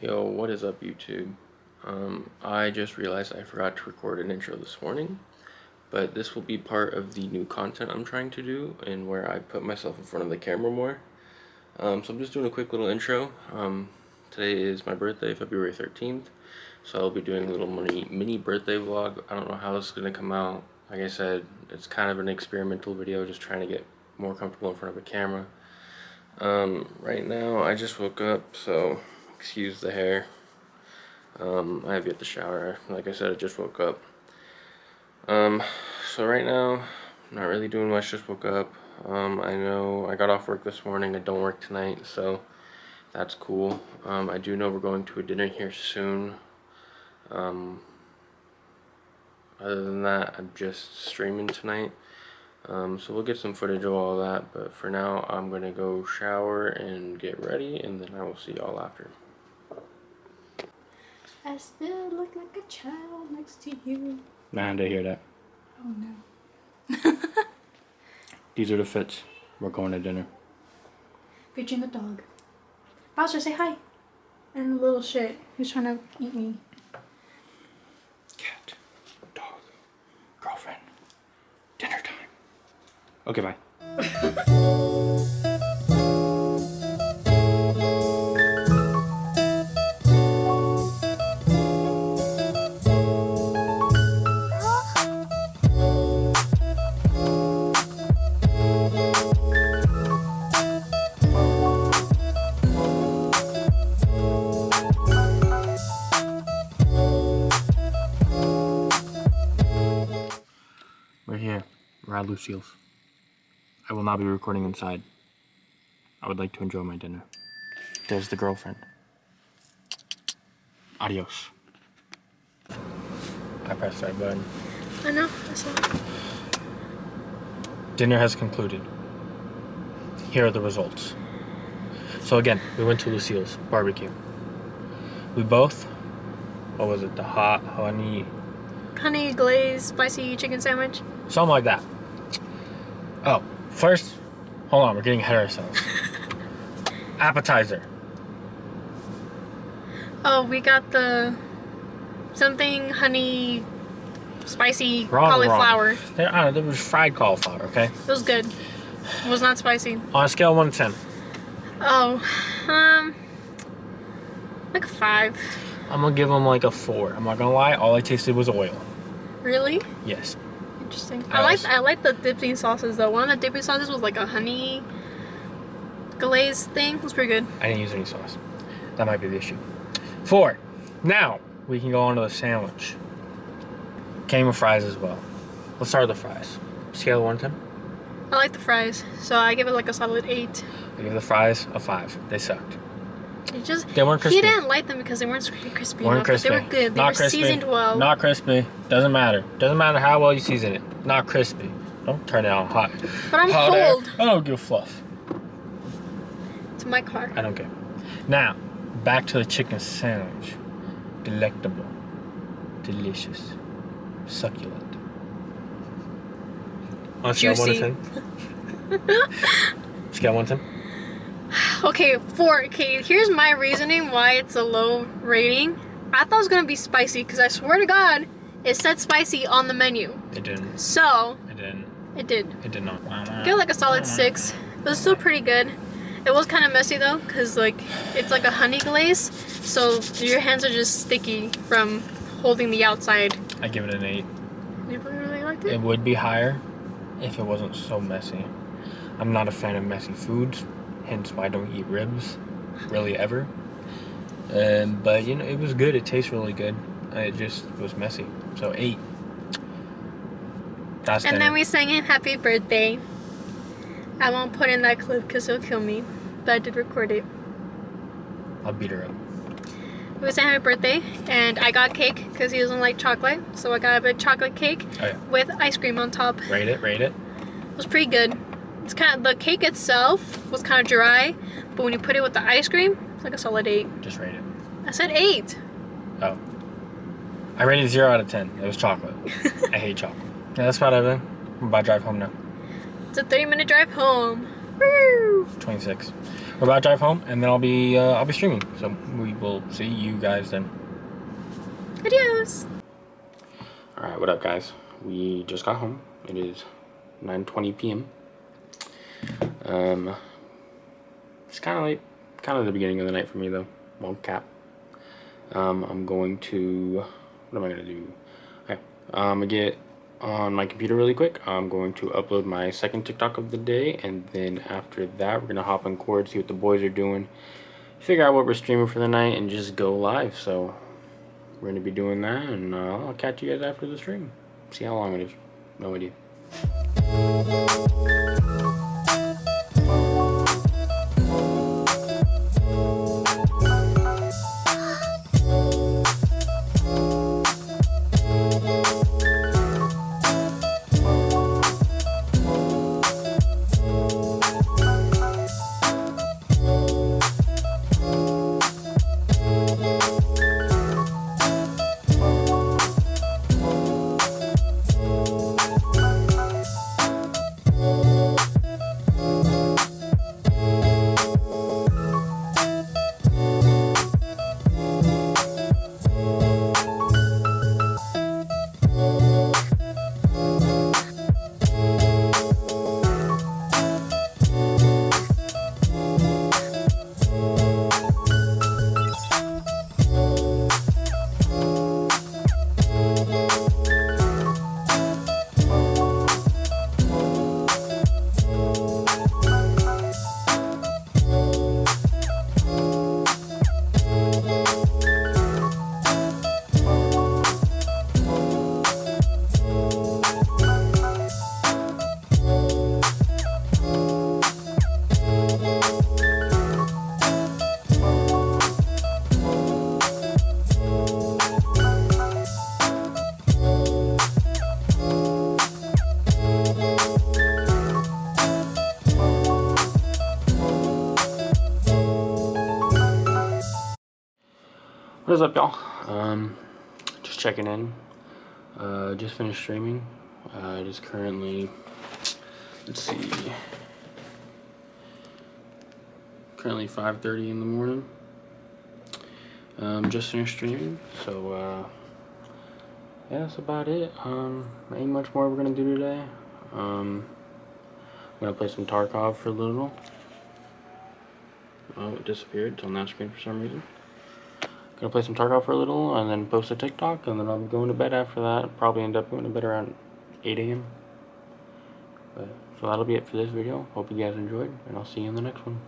Yo, what is up, YouTube? I just realized I forgot to record an intro this morning, but this will be part of the new content I'm trying to do and where I put myself in front of the camera more. So I'm just doing a quick little intro. Today is my birthday, February 13th, so I'll be doing a little mini birthday vlog. I don't know how this is going to come out. Like I said, it's kind of an experimental video, just trying to get more comfortable in front of a camera. Right now I just woke up, so excuse the hair. I have yet to shower. Like I said, I just woke up. So right now, not really doing much, just woke up. I know I got off work this morning. I don't work tonight, so that's cool. I do know we're going to a dinner here soon. Other than that, I'm just streaming tonight. So we'll get some footage of all that, but for now, I'm gonna go shower and get ready, and then I will see y'all after. I still look like a child next to you. Nah, I didn't hear that. Oh no. These are the fits. We're going to dinner. Featuring the dog. Bowser, say hi. And the little shit who's trying to eat me. Cat, dog, girlfriend, dinner time. Okay, bye. We're here. We're at Lucille's. I will not be recording inside. I would like to enjoy my dinner. There's the girlfriend. Adios. I pressed that button. I know, I saw it. Dinner has concluded. Here are the results. So again, we went to Lucille's barbecue. We both, what was it, the hot honey, Honey glazed spicy chicken sandwich. something like that. Oh, first, hold on, we're getting ahead of ourselves. Appetizer. Oh, we got the something honey spicy Wrong. cauliflower. There was fried cauliflower, okay? It was good. It was not spicy. On a scale of 1 to 10, Oh, like a 5. I'm gonna give them like a 4. I'm not gonna lie, all I tasted was oil. Really? Yes. Interesting. Yes. I like the dipping sauces though. One of the dipping sauces was like a honey glazed thing. It was pretty good. I didn't use any sauce. That might be the issue. 4. Now, we can go on to the sandwich. Came with fries as well. Let's start with the fries. Scale of 1 to 10. I like the fries, so I give it like a solid 8. I give the fries a 5. They sucked. It just They weren't crispy. He didn't like them because they weren't crispy Weren't enough. crispy. But they were good. They Not were crispy. seasoned well. Not crispy. Doesn't matter. Doesn't matter how well you season it. Not crispy. Don't turn it on hot. But I'm Hot air. cold. I don't give a fluff. It's my car. I don't care. Now, back to the chicken sandwich. Delectable. Delicious. Succulent. On a scale of 1 to 10? Scale of 1 to 10? Okay, 4. Okay, here's my reasoning why it's a low rating. I thought it was gonna be spicy because I swear to God, it said spicy on the menu. It didn't. So It didn't. it did. It did not. Give it like a solid 6. It was still pretty good. It was kind of messy though, cause like it's like a honey glaze, so your hands are just sticky from holding the outside. I give it an 8. You really liked it? It would be higher if it wasn't so messy. I'm not a fan of messy foods, hence why I don't eat ribs, really ever. But you know, it was good. It tastes really good. It just was messy. So 8. That's And dinner. then we sang him happy birthday. I won't put in that clip because it'll kill me, but I did record it. I'll beat her up. We sang happy birthday, and I got cake because he doesn't like chocolate, so I got a big chocolate cake Oh yeah. with ice cream on top. Rate it. Rate it. It was pretty good. It's kind of, the cake itself was kind of dry, but when you put it with the ice cream, it's like a solid 8. Just rate it. I said 8. Oh. I rated 0 out of 10. It was chocolate. I hate chocolate. Yeah, that's about everything. I'm about to drive home now. It's a 30-minute drive home. Woo! 26. we're about to drive home, and then I'll be streaming. So we will see you guys then. Adios. All right, what up, guys? We just got home. It is 9:20 p.m. It's kind of late. Kind of the beginning of the night for me, though. Won't cap. I'm going to... What am I going to do? Okay. I'm going to get on my computer really quick. I'm going to upload my second TikTok of the day, and then after that, we're going to hop on Cord, see what the boys are doing, figure out what we're streaming for the night, and just go live. So we're going to be doing that, and I'll catch you guys after the stream. See how long it is. No idea. What is up, y'all? Just checking in. Just finished streaming. It is currently, let's see, currently 5:30 in the morning. Just finished streaming, so yeah, that's about it. Ain't much more we're gonna do today. I'm gonna play some Tarkov for a little. Oh, it disappeared. It's on that screen for some reason. Gonna play some Tarkov for a little, and then post a TikTok, and then I'll be going to bed after that. Probably end up going to bed around 8 a.m. So that'll be it for this video. Hope you guys enjoyed, and I'll see you in the next one.